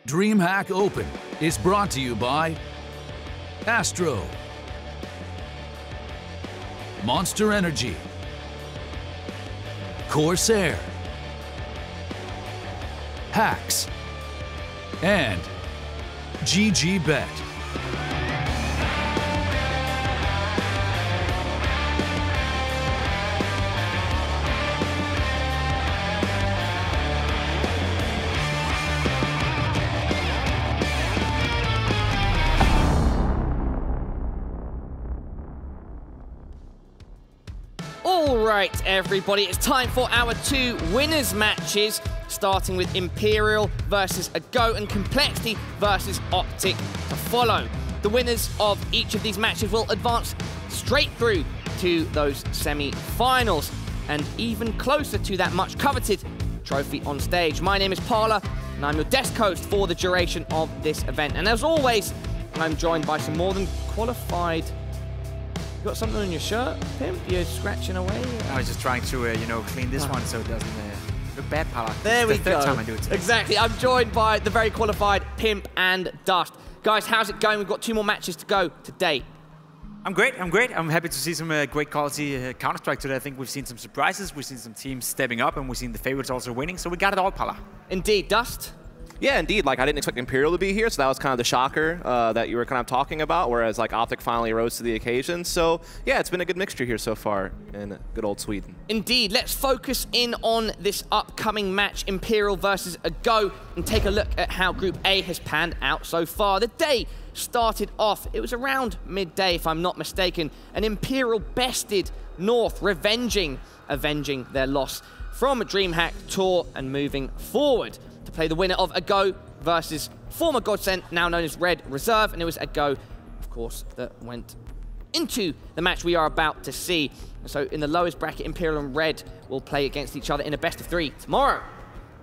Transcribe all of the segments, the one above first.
DreamHack Open is brought to you by Astro, Monster Energy, Corsair, Hacks, and GGBet. Alright everybody, it's time for our 2 winners matches, starting with Imperial versus Ago and Complexity versus Optic to follow. The winners of each of these matches will advance straight through to those semi-finals and even closer to that much coveted trophy on stage. My name is Parla and I'm your desk host for the duration of this event. And as always, I'm joined by some more than qualified. You got something on your shirt, Pimp? You're scratching away? I was just trying to, clean this one so it doesn't look bad, Parla. There we go. It's the third time I do it today. Exactly. I'm joined by the very qualified Pimp and Dust. Guys, how's it going? We've got 2 more matches to go today. I'm great. I'm happy to see some great quality Counter-Strike today. I think we've seen some surprises. We've seen some teams stepping up, and we've seen the favorites also winning. So we got it all, Parla. Indeed. Dust? Yeah, indeed. Like, I didn't expect Imperial to be here, so that was kind of the shocker that you were kind of talking about, whereas, like, Optic finally rose to the occasion. So, yeah, it's been a good mixture here so far in good old Sweden. Indeed. Let's focus in on this upcoming match, Imperial versus Ago, and take a look at how Group A has panned out so far. The day started off, it was around midday, if I'm not mistaken, and Imperial bested North, avenging their loss from DreamHack Tour and moving forward to play the winner of Ago versus former Godsend, now known as Red Reserve, and it was Ago, of course, that went into the match we are about to see. So in the lowest bracket, Imperial and Red will play against each other in a best-of-3 tomorrow.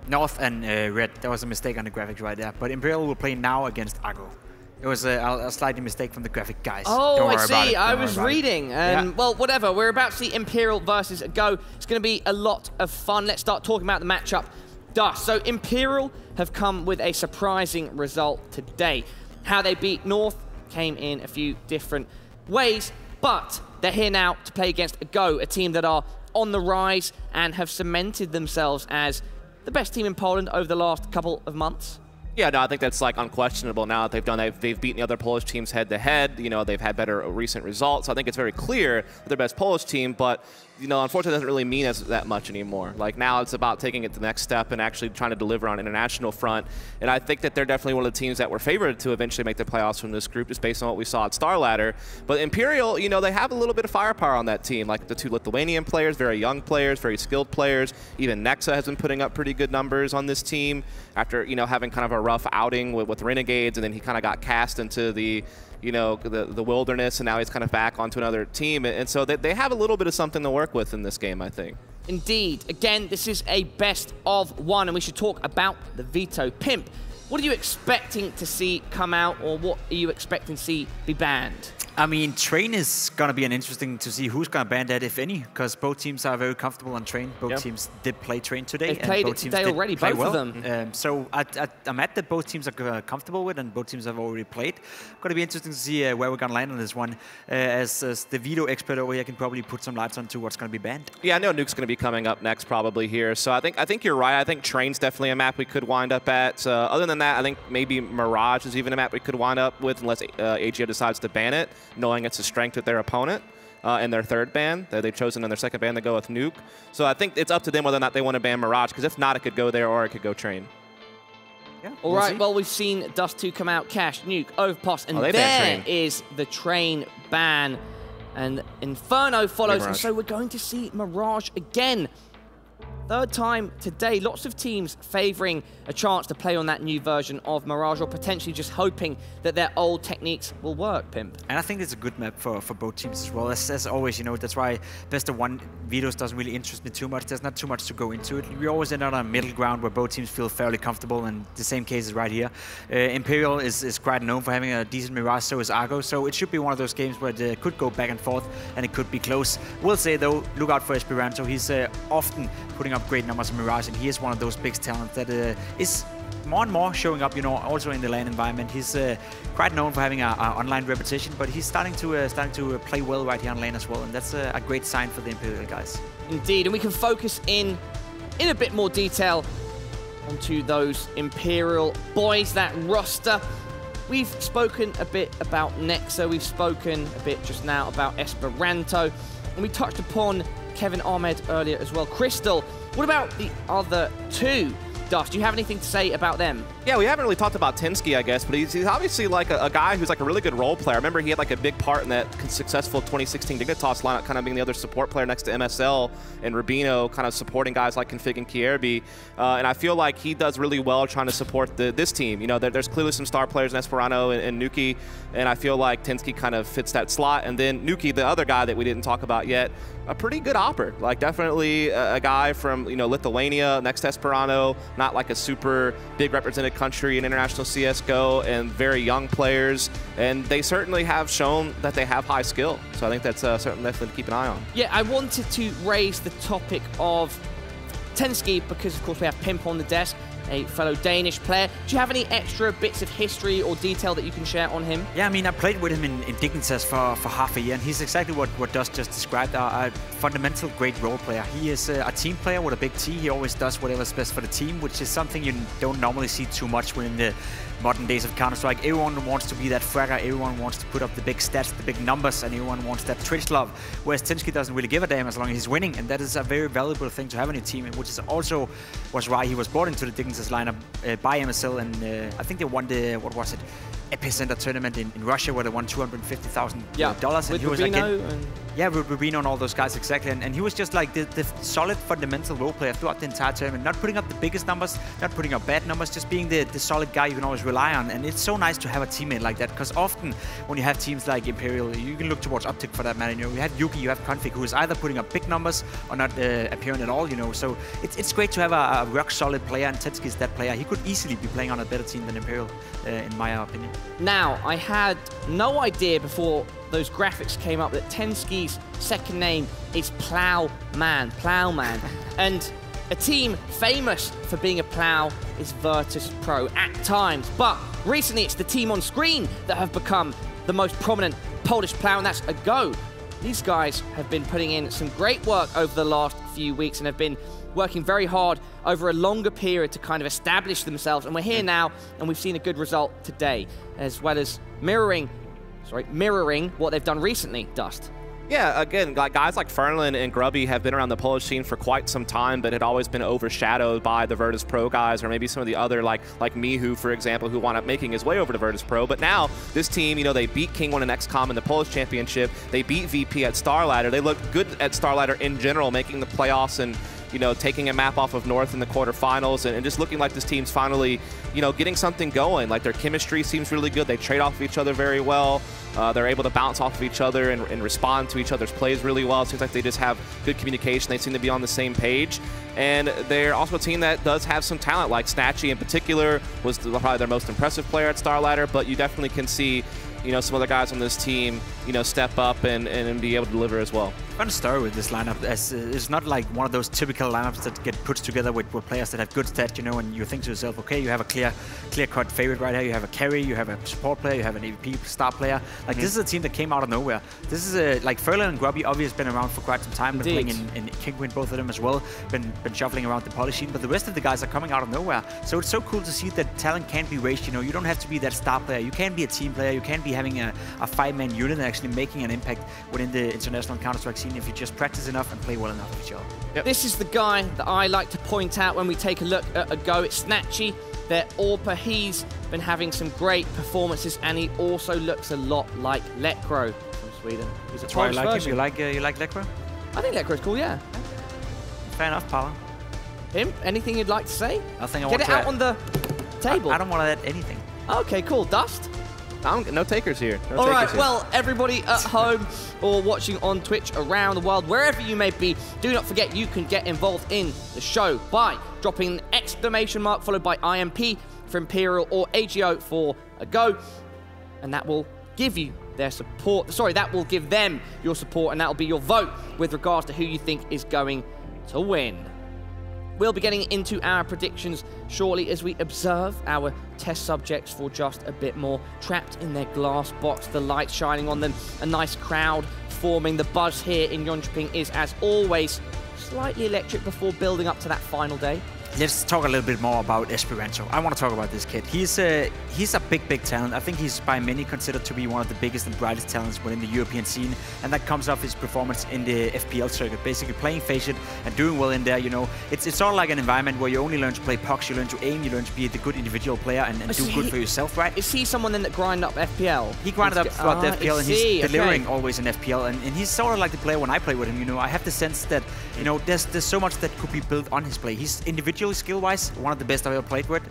North and Red, there was a mistake on the graphics right there, but Imperial will play now against Ago. It was a slight mistake from the graphic guys. Oh, I see. I was reading. Well, whatever. We're about to see Imperial versus Ago. It's going to be a lot of fun. Let's start talking about the matchup. Dust. So Imperial have come with a surprising result today. How they beat North came in a few different ways, but they're here now to play against Ago, a team that are on the rise and have cemented themselves as the best team in Poland over the last couple of months. Yeah, no, I think that's like unquestionable now that they've done that. They've beaten the other Polish teams head-to-head. You know, they've had better recent results. I think it's very clear that they're best Polish team, but, you know, unfortunately it doesn't really mean that much anymore. Like, now it's about taking it to the next step and actually trying to deliver on an international front. And I think that they're definitely one of the teams that were favored to eventually make the playoffs from this group, just based on what we saw at Star Ladder. But Imperial, you know, they have a little bit of firepower on that team. Like the 2 Lithuanian players, very young players, very skilled players. Even Nexa has been putting up pretty good numbers on this team after, you know, having kind of a rough outing with Renegades, and then he kind of got cast into the, you know, the wilderness, and now he's kind of back onto another team. And so they have a little bit of something to work with in this game, I think. Indeed. Again, this is a best of 1, and we should talk about the veto. Pimp, what are you expecting to see come out, or what are you expecting to see be banned? I mean, Train is going to be interesting to see who's going to ban that, if any, because both teams are very comfortable on Train. Both teams did play Train today. They've played it today already, both of them. So I'm at that both teams are comfortable with, and both teams have already played. Going to be interesting to see where we're going to land on this one. As the veto expert over here, can probably put some lights onto what's going to be banned. Yeah, I know Nuke's going to be coming up next probably here. So I think you're right. I think Train's definitely a map we could wind up at. Other than that, I think maybe Mirage is even a map we could wind up with, unless AGO decides to ban it, knowing it's a strength with their opponent in their 3rd ban. They've chosen in their 2nd ban to go with Nuke. So I think it's up to them whether or not they want to ban Mirage, because if not, it could go there or it could go Train. Yeah, all right, well, we've seen Dust 2 come out, Cash, Nuke, Overpass, and there is the Train ban. And Inferno follows, and so we're going to see Mirage again. 3rd time today. Lots of teams favoring a chance to play on that new version of Mirage, or potentially just hoping that their old techniques will work, Pimp. And I think it's a good map for both teams as well. As always, you know, that's why best of 1 vetoes doesn't really interest me too much. There's not too much to go into it. We always end on a middle ground where both teams feel fairly comfortable, and the same case is right here. Imperial is quite known for having a decent Mirage, so is Ago. So it should be one of those games where it could go back and forth, and it could be close. We'll say, though, look out for Esperanto. He's often putting up great numbers in Mirage, and he is one of those big talents that is more and more showing up, you know, also in the LAN environment. He's quite known for having an online reputation, but he's starting to play well right here on LAN as well, and that's a great sign for the Imperial guys. Indeed, and we can focus in a bit more detail onto those Imperial boys, that roster. We've spoken a bit about Nexa, we've spoken a bit just now about Esperanto, and we touched upon Kevin Ahmed earlier as well. kRYSTAL, what about the other two? Dust, do you have anything to say about them? Yeah, we haven't really talked about Tensky, I guess, but he's obviously like a guy who's like a really good role player. I remember he had like a big part in that successful 2016 Dignitas lineup, kind of being the other support player next to MSL and Rubino, kind of supporting guys like Config and kRB. And I feel like he does really well trying to support this team. You know, there's clearly some star players in Esperanto and Nuki, and I feel like Tensky kind of fits that slot. And then Nuki, the other guy that we didn't talk about yet, a pretty good opper. Like definitely a guy from, you know, Lithuania, next to Esperanto, not like a super big represented country in international CSGO, and very young players, and they certainly have shown that they have high skill. So I think that's certainly definitely to keep an eye on. Yeah, I wanted to raise the topic of Tensky because, of course, we have Pimp on the desk, a fellow Danish player. Do you have any extra bits of history or detail that you can share on him? Yeah, I mean, I played with him in Dignitas for half a year, and he's exactly what Dust just described, a fundamental great role player. He is a team player with a big T. He always does whatever's best for the team, which is something you don't normally see too much within the modern days of Counter-Strike. Everyone wants to be that fragger, everyone wants to put up the big stats, the big numbers, and everyone wants that Twitch love, whereas Tensky doesn't really give a damn as long as he's winning, and that is a very valuable thing to have in your team, which is also why he was brought into the Dignitas lineup by MSL, and I think they won the, what was it, Epicenter tournament in Russia, where they won $250,000. With he was Rubino and yeah, with Rubino and all those guys, exactly. And he was just like the solid fundamental role player throughout the entire tournament, not putting up the biggest numbers, not putting up bad numbers, just being the solid guy you can always rely on. And it's so nice to have a teammate like that, because often when you have teams like Imperial, you can look towards Optic for that matter. You know, you have Yuki, you have Config, who is either putting up big numbers or not appearing at all, you know. So it's great to have a rock solid player, and Tensky is that player. He could easily be playing on a better team than Imperial, in my opinion. Now, I had no idea before those graphics came up that Tensky's second name is Plowman. And a team famous for being a plow is Virtus.pro at times. But recently it's the team on screen that have become the most prominent Polish plow, and that's a Go. These guys have been putting in some great work over the last few weeks and have been working very hard over a longer period to kind of establish themselves. And we're here now, and we've seen a good result today, as well as mirroring what they've done recently, Dust. Yeah, again, guys like Fernlin and Grubby have been around the Polish scene for quite some time, but had always been overshadowed by the Virtus.pro guys, or maybe some of the other, like Mihu, for example, who wound up making his way over to Virtus.pro. But now, this team, you know, they beat King1 and XCOM in the Polish Championship. They beat VP at StarLadder. They looked good at StarLadder in general, making the playoffs and, you know, taking a map off of North in the quarterfinals, and just looking like this team's finally, you know, getting something going. Like, their chemistry seems really good. They trade off of each other very well. They're able to bounce off of each other and respond to each other's plays really well. It seems like they just have good communication. They seem to be on the same page. And they're also a team that does have some talent, like Snatchy in particular was probably their most impressive player at StarLadder, but you definitely can see, you know, some other guys on this team, you know, step up and be able to deliver as well. Fun story with this lineup, as it's not like one of those typical lineups that get put together with players that have good stats, you know, and you think to yourself, okay, you have a clear-cut favorite right here. You have a carry, you have a support player, you have an AVP star player. Like, this is a team that came out of nowhere. This is like Furlan and Grubby obviously been around for quite some time, been playing in King1, both of them as well, been shuffling around the Polish scene, but the rest of the guys are coming out of nowhere. So it's so cool to see that talent can be raised, you know. You don't have to be that star player. You can be a team player. You can be having a five-man unit and actually making an impact within the international Counter-Strike scene if you just practice enough and play well enough with each other. Yep. This is the guy that I like to point out when we take a look at a Go. It's Snatchy, their AWPer. He's been having some great performances, and he also looks a lot like lekr0 from Sweden. He's a Polish version. You like lekr0? I think lekr0's cool, yeah. Fair enough, Paolo. Him? Anything you'd like to say? Nothing I want to Get it out on the table. I don't want to add anything. Okay, cool. Dust? No takers here. All right, well, everybody at home or watching on Twitch around the world, wherever you may be, do not forget you can get involved in the show by dropping an exclamation mark followed by IMP for Imperial or AGO for a Go, and that will give you their support. Sorry, that will give them your support, and that will be your vote with regards to who you think is going to win. We'll be getting into our predictions shortly as we observe our test subjects for just a bit more. Trapped in their glass box, the light shining on them, a nice crowd forming. The buzz here in Jönköping is, as always, slightly electric before building up to that final day. Let's talk a little bit more about Esperanto. I want to talk about this kid. He's a big talent. I think he's by many considered to be one of the biggest and brightest talents within the European scene, and that comes off his performance in the FPL circuit. Basically playing Faceit and doing well in there. You know, it's sort of like an environment where you only learn to play pucks, you learn to aim, you learn to be the good individual player and do good for yourself, right? Is he someone then that grind up FPL? He grinded up throughout the FPL, and he's delivering always in FPL, and he's sort of like the player when I play with him. You know, I have the sense that, you know, there's so much that could be built on his play. He's individually skill-wise one of the best I've ever played with,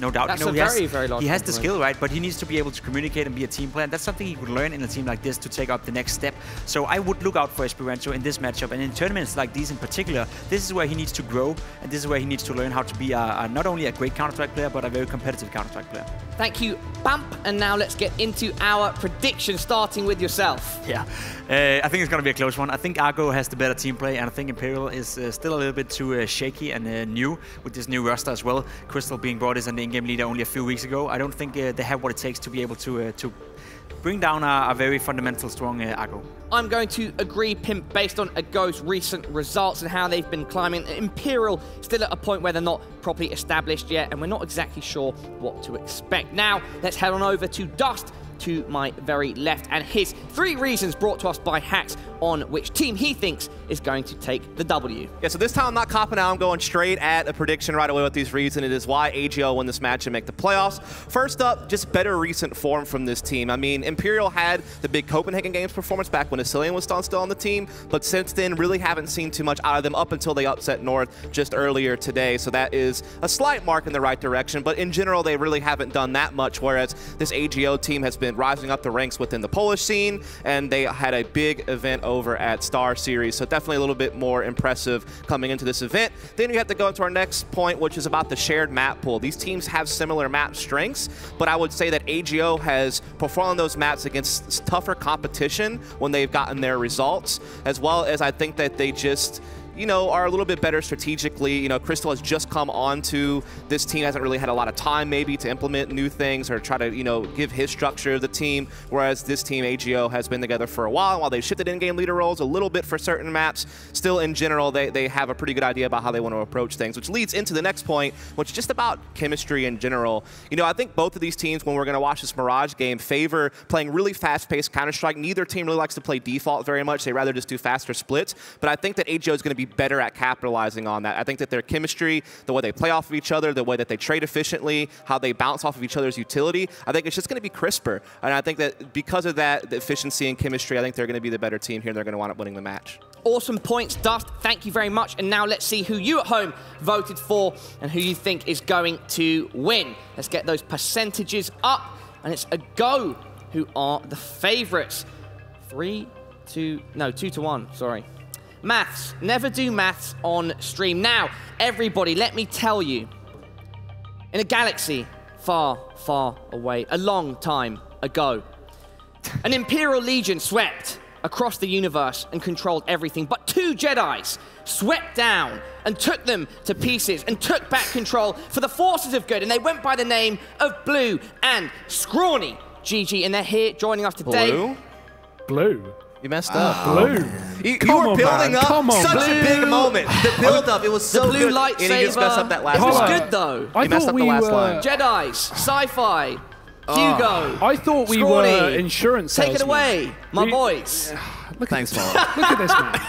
no doubt. That's you know, very large he has the skill, right? But he needs to be able to communicate and be a team player. And that's something he could learn in a team like this to take up the next step. So I would look out for Esperanto in this matchup. And in tournaments like these in particular, this is where he needs to grow. And this is where he needs to learn how to be not only a great Counter-Strike player, but a very competitive Counter-Strike player. Thank you, Bump. And now let's get into our predictions, starting with yourself. Yeah, I think it's going to be a close one. I think Argo has the better team play, and I think Imperial is still a little bit too shaky and new with this new roster as well. kRYSTAL being brought as an in-game leader only a few weeks ago. I don't think they have what it takes to be able to bring down a very fundamental, strong Argo. I'm going to agree, Pimp, based on Ago's recent results and how they've been climbing. Imperial still at a point where they're not properly established yet, and we're not exactly sure what to expect. Now, let's head on over to Dust, to my very left, and his 3 reasons brought to us by Hacks on which team he thinks is going to take the W. Yeah, so this time I'm not copping out. I'm going straight at a prediction right away with these reasons. It is why AGO win this match and make the playoffs. First up, just better recent form from this team. I mean, Imperial had the big Copenhagen Games performance back when Asilian was still on the team, but since then really haven't seen too much out of them up until they upset North just earlier today. So that is a slight mark in the right direction, but in general they really haven't done that much, whereas this AGO team has been rising up the ranks within the Polish scene, and they had a big event over at Star Series, so definitely a little bit more impressive coming into this event. Then you have to go into our next point, which is about the shared map pool. These teams have similar map strengths, but I would say that AGO has performed on those maps against tougher competition when they've gotten their results, as well as I think that they just, you know, are a little bit better strategically. You know, kRYSTAL has just come on to this team, hasn't really had a lot of time maybe to implement new things or try to, you know, give his structure to the team, whereas this team, AGO, has been together for a while. While they've shifted in-game leader roles a little bit for certain maps, still in general, they have a pretty good idea about how they want to approach things, which leads into the next point, which is just about chemistry in general. You know, I think both of these teams, when we're going to watch this Mirage game, favor playing really fast-paced Counter-Strike. Neither team really likes to play default very much. They rather just do faster splits, but I think that AGO is going to be better at capitalizing on that. I think that their chemistry, the way they play off of each other, the way that they trade efficiently, how they bounce off of each other's utility, I think it's just going to be crisper. And I think that because of that, the efficiency and chemistry, I think they're going to be the better team here, and they're going to wind up winning the match. Awesome points, Dust. Thank you very much. And now let's see who you at home voted for and who you think is going to win. Let's get those percentages up. And it's Ago who are the favorites. 2 to 1, sorry. Maths. Never do maths on stream. Now, everybody, let me tell you, in a galaxy far, far away, a long time ago, an Imperial Legion swept across the universe and controlled everything, but 2 Jedis swept down and took them to pieces and took back control for the forces of good, and they went by the name of Blue and Scrawny. GG, and they're here joining us today. Blue? You messed up. Blue. You were building up such a big moment. The build-up, it was so blue good. lightsaber. And you just messed up that last It was line. good, though. You messed up the last line. Jedis, Sci-Fi, Hugo. I thought we Scrawny. were insurance salesmen. Take it away, my boys. Thanks, Paul. Look at this man.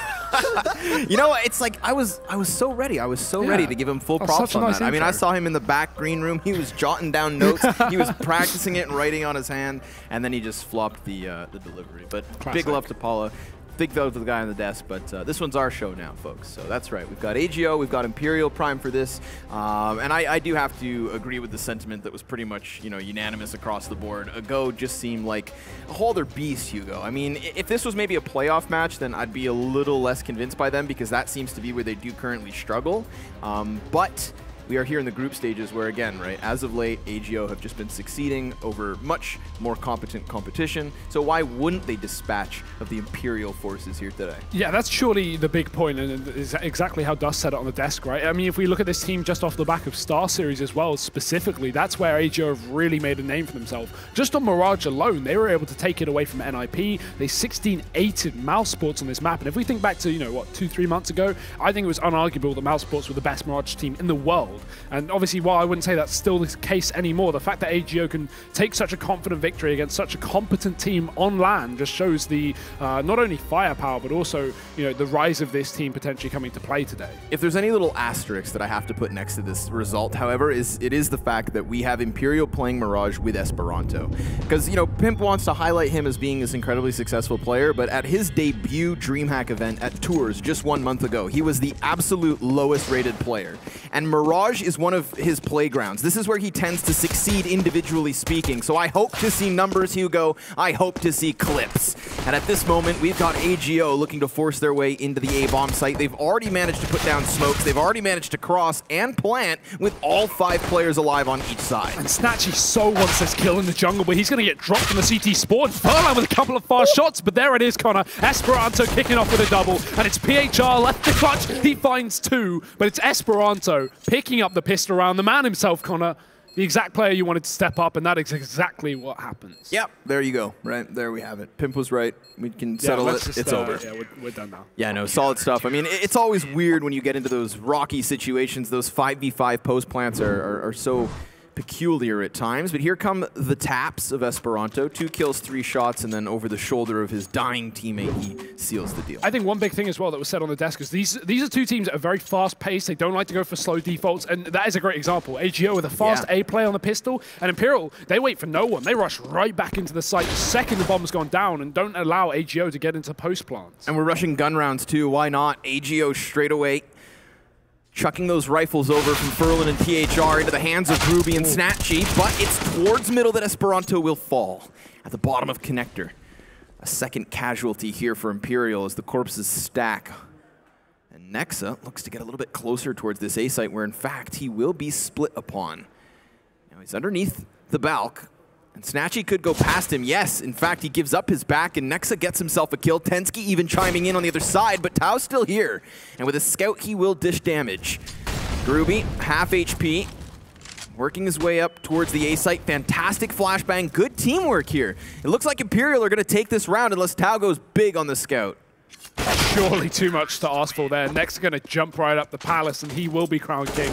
You know, it's like I was so ready. I was so ready to give him full props on that. I mean, I saw him in the back green room. He was jotting down notes. He was practicing it and writing on his hand, and then he just flopped the delivery. But big love to Paula. Big vote to the guy on the desk, but this one's our show now, folks. So that's right. We've got AGO, we've got Imperial Prime for this, and I do have to agree with the sentiment that was pretty much, you know, unanimous across the board. Ago just seemed like a whole other beast, Hugo. I mean, if this was maybe a playoff match, then I'd be a little less convinced by them because that seems to be where they do currently struggle. But we are here in the group stages where, again, right, as of late, AGO have just been succeeding over much more competent competition. So why wouldn't they dispatch of the Imperial forces here today? Yeah, that's surely the big point, and is exactly how Dust said it on the desk, right? I mean, if we look at this team just off the back of Star Series as well, specifically, that's where AGO have really made a name for themselves. Just on Mirage alone, they were able to take it away from NIP. They 16-8'd Mouse Sports on this map, and if we think back to, you know, what, 2-3 months ago, I think it was unarguable that Mouse Sports were the best Mirage team in the world. And obviously, while I wouldn't say that's still the case anymore, the fact that AGO can take such a confident victory against such a competent team on LAN just shows the not only firepower, but also, you know, the rise of this team potentially coming to play today. If there's any little asterisk that I have to put next to this result, however, it is the fact that we have Imperial playing Mirage with Esperanto. Because, you know, Pimp wants to highlight him as being this incredibly successful player, but at his debut DreamHack event at Tours just 1 month ago, he was the absolute lowest rated player. And Mirage is one of his playgrounds. This is where he tends to succeed individually speaking. So I hope to see numbers, Hugo. I hope to see clips. And at this moment, we've got AGO looking to force their way into the A-bomb site. They've already managed to put down smokes. They've already managed to cross and plant with all 5 players alive on each side. And Snatchy so wants this kill in the jungle, but he's going to get dropped from the CT spawn. Furlan with a couple of fast shots, but there it is, Connor. Esperanto kicking off with a double, and it's PHR left to clutch. He finds 2, but it's Esperanto picking up the pistol round. The man himself, Connor, the exact player you wanted to step up, and that is exactly what happens. Yep, there you go. Right, there we have it. Pimp was right. We can settle it. It's over. Yeah, we're done now. Yeah, no, solid stuff. I mean, it's always weird when you get into those rocky situations. Those 5v5 post plants are so peculiar at times, but here come the taps of Esperanto. 2 kills, 3 shots, and then over the shoulder of his dying teammate, he seals the deal. I think one big thing as well that was said on the desk is these are 2 teams that are very fast-paced. They don't like to go for slow defaults, and that is a great example. AGO with a fast A play on the pistol, and Imperial, they wait for no one. They rush right back into the site the second the bomb's gone down and don't allow AGO to get into post plants. And we're rushing gun rounds too. Why not? AGO straight away chucking those rifles over from Furlan and PHR into the hands of Ruby and Snatchy, but it's towards middle that Esperanto will fall at the bottom of Connector. A second casualty here for Imperial as the corpses stack. And Nexa looks to get a little bit closer towards this A site where in fact he will be split upon. Now he's underneath the balk. And Snatchy could go past him. Yes, in fact, he gives up his back, and Nexa gets himself a kill. Tensky even chiming in on the other side, but Tao's still here. And with a scout, he will dish damage. Groovy, half HP, working his way up towards the A site. Fantastic flashbang. Good teamwork here. It looks like Imperial are going to take this round unless Tao goes big on the scout. Surely too much to ask for there. Next going to jump right up the palace, and he will be crowned king.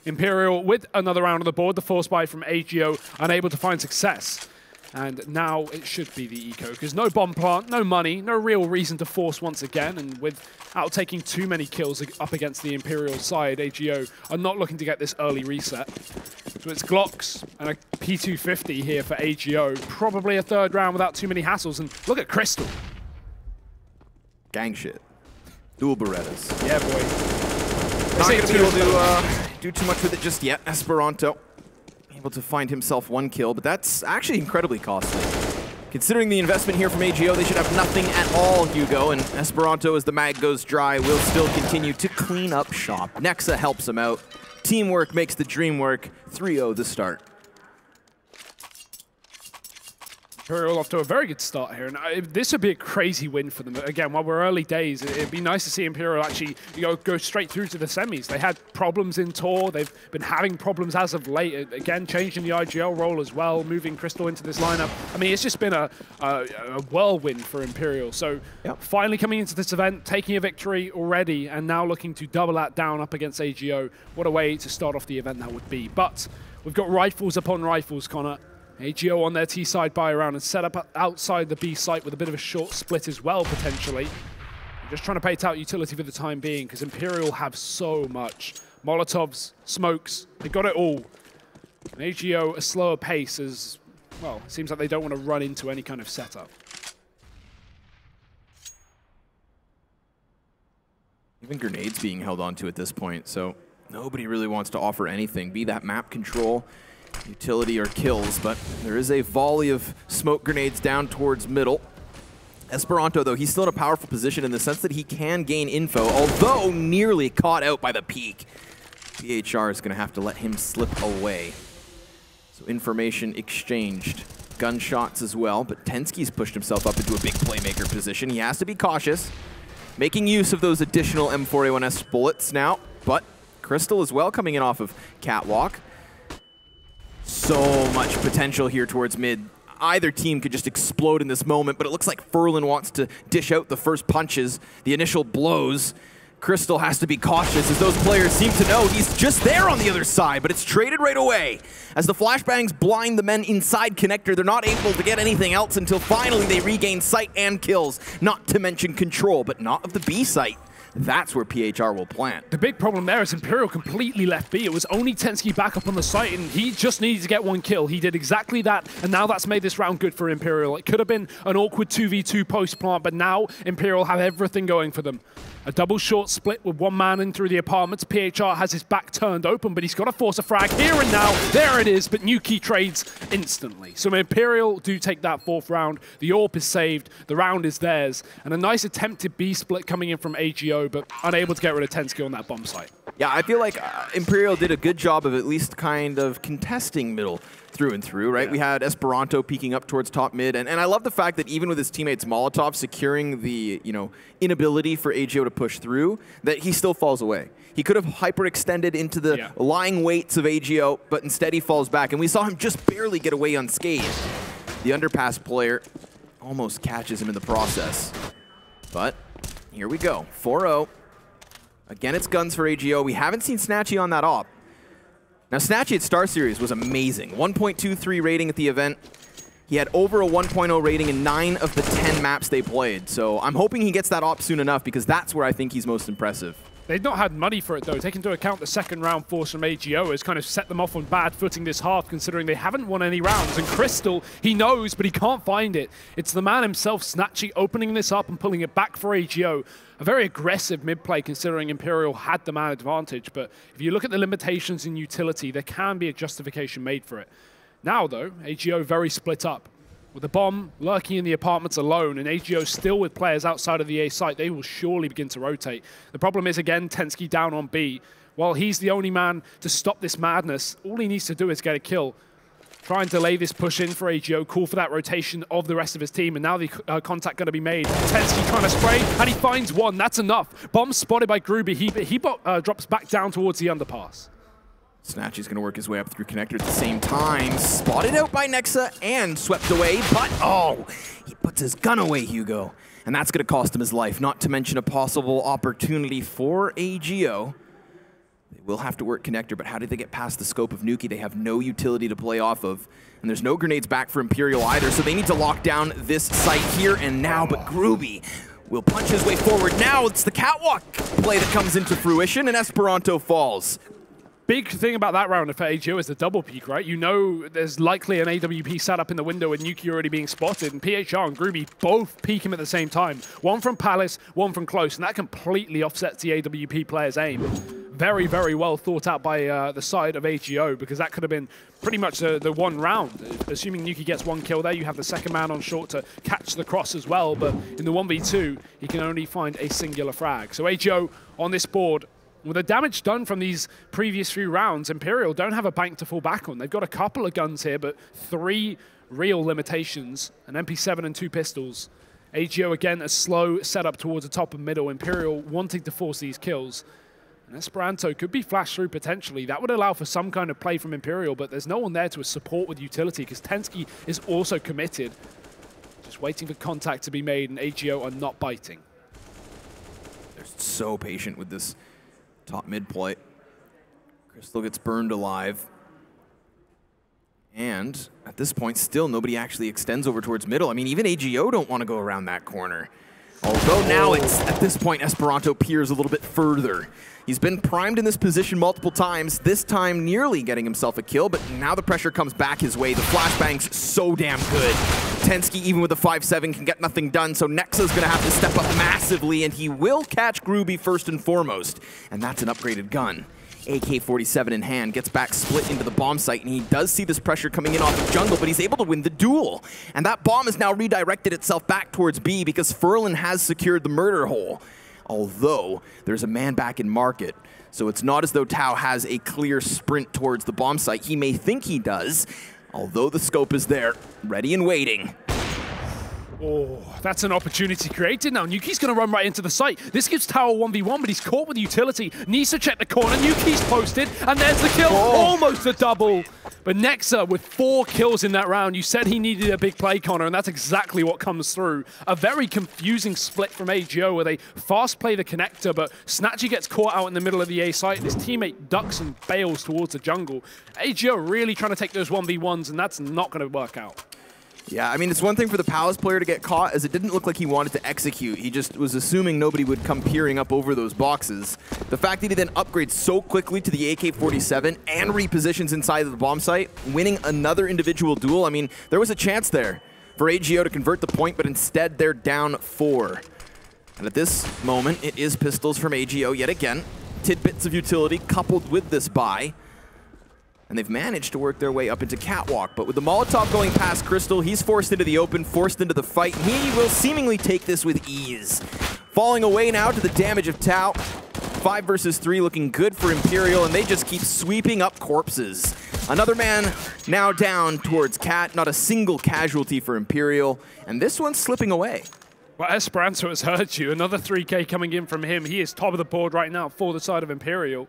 Imperial with another round on the board. The force buy from AGO, unable to find success. And now it should be the eco, because no bomb plant, no money, no real reason to force once again. And without taking too many kills up against the Imperial side, AGO are not looking to get this early reset. So it's Glocks and a P250 here for AGO. Probably a 3rd round without too many hassles. And look at kRYSTAL. Gang shit. Dual Berettas. Yeah, boy. Not going to be able to do too much with it just yet. Esperanto able to find himself 1 kill, but that's actually incredibly costly. Considering the investment here from AGO, they should have nothing at all, Hugo, and Esperanto, as the mag goes dry, will still continue to clean up shop. Nexa helps him out. Teamwork makes the dream work. 3-0 the start. Imperial off to a very good start here, and this would be a crazy win for them. Again, while we're early days, it'd be nice to see Imperial actually go straight through to the semis. They had problems in Tour, they've been having problems as of late. Again, changing the IGL role as well, moving kRYSTAL into this lineup. I mean, it's just been a whirlwind for Imperial. So finally coming into this event, taking a victory already, and now looking to double that down up against AGO. What a way to start off the event that would be. But we've got rifles upon rifles, Connor. AGO on their T side buy around and set up outside the B site with a bit of a short split as well, potentially. Just trying to bait out utility for the time being, because Imperial have so much. Molotovs, smokes, they got it all. And AGO a slower pace as, well, it seems like they don't want to run into any kind of setup. Even grenades being held onto at this point, so nobody really wants to offer anything, be that map control, utility, or kills, but there is a volley of smoke grenades down towards middle. Esperanto, though, he's still in a powerful position in the sense that he can gain info, although nearly caught out by the peak. PHR is going to have to let him slip away. So information exchanged. Gunshots as well, but Tensky's pushed himself up into a big playmaker position. He has to be cautious, making use of those additional M4A1S bullets now, but kRYSTAL as well coming in off of Catwalk. So much potential here towards mid. Either team could just explode in this moment, but it looks like Ferlin wants to dish out the first punches, the initial blows. kRYSTAL has to be cautious as those players seem to know he's just there on the other side, but it's traded right away. As the flashbangs blind the men inside connector, they're not able to get anything else until finally they regain sight and kills, not to mention control, but not of the B site. That's where PHR will plant. The big problem there is Imperial completely left B. It was only Tensky back up on the site, and he just needed to get one kill. He did exactly that, and now that's made this round good for Imperial. It could have been an awkward 2v2 post-plant, but now Imperial have everything going for them. A double short split with one man in through the apartments. PHR has his back turned open, but he's got to force a frag here and now. There it is, but Nuki trades instantly. So Imperial do take that fourth round. The AWP is saved. The round is theirs. And a nice attempted B split coming in from AGO, but unable to get rid of Tensky on that bomb site. Yeah, I feel like Imperial did a good job of at least kind of contesting middle through and through, right? Yeah. We had Esperanto peeking up towards top mid, and I love the fact that even with his teammates Molotov securing the, inability for AGO to push through, that he still falls away. He could have hyperextended into the lying weights of AGO, but instead he falls back, and we saw him just barely get away unscathed. The underpass player almost catches him in the process. But here we go, 4-0. Again, it's guns for AGO. We haven't seen Snatchy on that op. Now, Snatchy at Star Series was amazing. 1.23 rating at the event. He had over a 1.0 rating in 9 of the 10 maps they played. So I'm hoping he gets that op soon enough, because that's where I think he's most impressive. They've not had money for it, though. Take into account the second round force from AGO has kind of set them off on bad footing this half, considering they haven't won any rounds. And kRYSTAL, he knows, but he can't find it. It's the man himself, Snatchy, opening this up and pulling it back for AGO. A very aggressive mid-play, considering Imperial had the man advantage. But if you look at the limitations in utility, there can be a justification made for it. Now, though, AGO very split up. With the bomb lurking in the apartments alone and AGO still with players outside of the A site, they will surely begin to rotate. The problem is, again, Tensky down on B. While he's the only man to stop this madness, all he needs to do is get a kill. Try and delay this push in for AGO, call for that rotation of the rest of his team, and now the contact going to be made. Tensky trying to spray, and he finds one. That's enough. Bomb spotted by Gruby. He drops back down towards the underpass. Snatchy's going to work his way up through connector at the same time. Spotted out by Nexa and swept away, but he puts his gun away, Hugo. And that's going to cost him his life, not to mention a possible opportunity for AGO. They will have to work connector, but how did they get past the scope of Nuki? They have no utility to play off of. And there's no grenades back for Imperial either, so they need to lock down this site here and now. But Gruby will punch his way forward. Now it's the catwalk play that comes into fruition, and Esperanto falls. Big thing about that round for AGO is the double peek, right? You know there's likely an AWP sat up in the window with Nuki already being spotted, and PHR and Gruby both peek him at the same time. One from Palace, one from close, and that completely offsets the AWP player's aim. Very, very well thought out by the side of AGO, because that could have been pretty much the one round. Assuming Nuki gets one kill there, you have the second man on short to catch the cross as well, but in the 1v2, he can only find a singular frag. So AGO on this board, with the damage done from these previous few rounds, Imperial don't have a bank to fall back on. They've got a couple of guns here, but 3 real limitations, an MP7 and 2 pistols. AGO, again, a slow setup towards the top and middle. Imperial wanting to force these kills. And Esperanto could be flashed through potentially. That would allow for some kind of play from Imperial, but there's no one there to support with utility, because Tensky is also committed. Just waiting for contact to be made, and AGO are not biting. They're so patient with this top mid play. kRYSTAL gets burned alive. And at this point, still nobody actually extends over towards middle. I mean, even AGO don't want to go around that corner. Although now it's, at this point, Esperanto peers a little bit further. He's been primed in this position multiple times, this time nearly getting himself a kill, but now the pressure comes back his way. The flashbang's so damn good. Tensky, even with a 5-7, can get nothing done, so Nexa's going to have to step up massively, and he will catch Gruby first and foremost. And that's an upgraded gun. AK-47 in hand, gets back split into the bomb site, and he does see this pressure coming in off of jungle, but he's able to win the duel. And that bomb has now redirected itself back towards B, because Ferlin has secured the murder hole. Although, there's a man back in market. So it's not as though Tao has a clear sprint towards the bomb site. He may think he does, although the scope is there, ready and waiting. Oh, that's an opportunity created now. Nuki's going to run right into the site. This gives Tao a 1v1, but he's caught with utility. Needs to check the corner. Nuki's posted, and there's the kill. Almost a double. But Nexa with 4 kills in that round. You said he needed a big play, Connor, and that's exactly what comes through. A very confusing split from AGO where they fast play the connector, but Snatchy gets caught out in the middle of the A site, and his teammate ducks and bails towards the jungle. AGO really trying to take those 1v1s, and that's not going to work out. Yeah, I mean, it's one thing for the Palace player to get caught, as it didn't look like he wanted to execute. He just was assuming nobody would come peering up over those boxes. The fact that he then upgrades so quickly to the AK-47 and repositions inside of the bomb site, winning another individual duel, I mean, there was a chance there for AGO to convert the point, but instead they're down 4. And at this moment, it is pistols from AGO yet again. Tidbits of utility coupled with this buy. And they've managed to work their way up into Catwalk. But with the Molotov going past kRYSTAL, he's forced into the open, forced into the fight. And he will seemingly take this with ease. Falling away now to the damage of Tao. 5 versus 3 looking good for Imperial, and they just keep sweeping up corpses. Another man now down towards Cat. Not a single casualty for Imperial. And this one's slipping away. Well, Esperanto has heard you. Another 3K coming in from him. He is top of the board right now for the side of Imperial.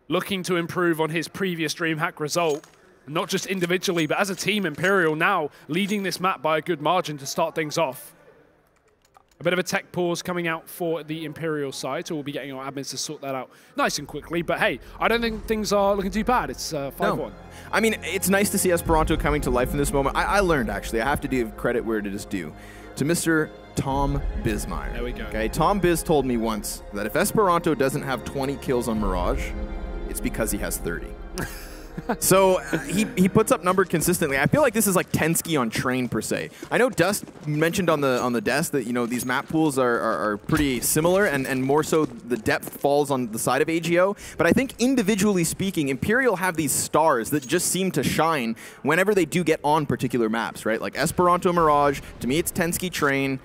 Looking to improve on his previous DreamHack result, not just individually, but as a team, Imperial now leading this map by a good margin to start things off. A bit of a tech pause coming out for the Imperial side, so we'll be getting our admins to sort that out nice and quickly. But hey, I don't think things are looking too bad. It's 5-1. No. I mean, it's nice to see Esperanto coming to life in this moment. I learned, actually, I have to give credit where it is due, to Mr. Tom Bismeyer. There we go. Okay, Tom Biz told me once that if Esperanto doesn't have 20 kills on Mirage, it's because he has 30. So he puts up number consistently. I feel like this is like Tensky on Train per se. I know Dust mentioned on the desk that, you know, these map pools are pretty similar, and more so the depth falls on the side of AGO. But I think individually speaking, Imperial have these stars that just seem to shine whenever they do get on particular maps, right? Like Esperanto Mirage, to me it's Tensky Train.